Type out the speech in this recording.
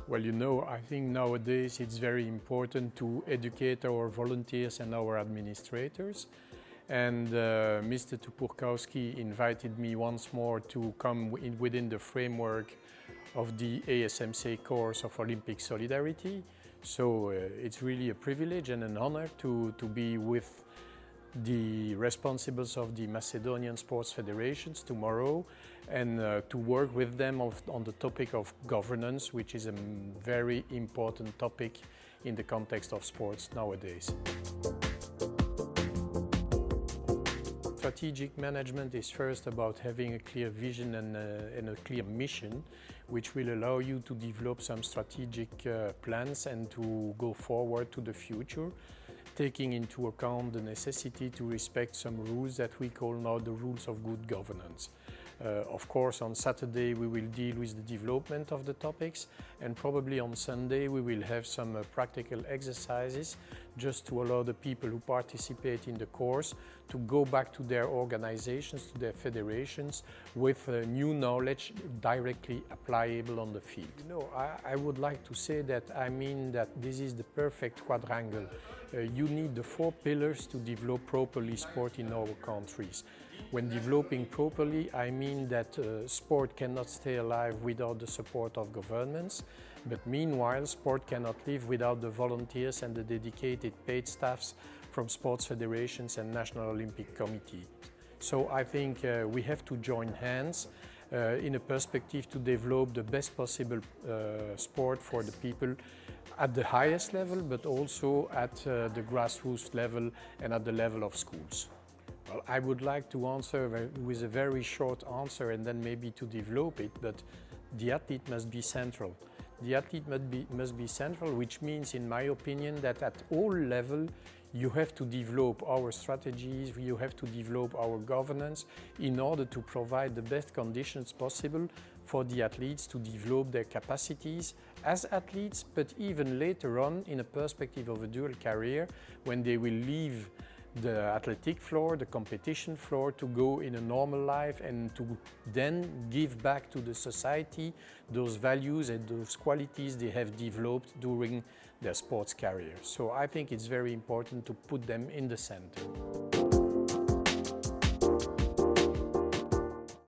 Well, you know, I think nowadays it's very important to educate our volunteers and our administrators. And Mr. Tupurkowski invited me once more to come within the framework of the ASMC course of Olympic Solidarity. So it's really a privilege and an honor to be with the responsibles of the Macedonian sports federations tomorrow and to work with them on the topic of governance, which is a very important topic in the context of sports nowadays. Strategic management is first about having a clear vision and a clear mission, which will allow you to develop some strategic plans and to go forward to the future, taking into account the necessity to respect some rules that we call now the rules of good governance. Of course, on Saturday we will deal with the development of the topics, and probably on Sunday we will have some practical exercises just to allow the people who participate in the course to go back to their organizations, to their federations, with new knowledge directly applicable on the field. You know, I would like to say that this is the perfect quadrangle. You need the four pillars to develop properly sport in our countries. When developing properly, I mean that sport cannot stay alive without the support of governments, but meanwhile sport cannot live without the volunteers and the dedicated paid staffs from sports federations and National Olympic Committee. So I think we have to join hands in a perspective to develop the best possible sport for the people at the highest level, but also at the grassroots level and at the level of schools. Well, I would like to answer with a very short answer and then maybe to develop it, but the athlete must be central. The athlete must be central, which means, in my opinion, that at all levels you have to develop our strategies, you have to develop our governance in order to provide the best conditions possible for the athletes to develop their capacities as athletes, but even later on in a perspective of a dual career when they will leave the athletic floor, the competition floor, to go in a normal life and to then give back to the society those values and those qualities they have developed during their sports career. So I think it's very important to put them in the center.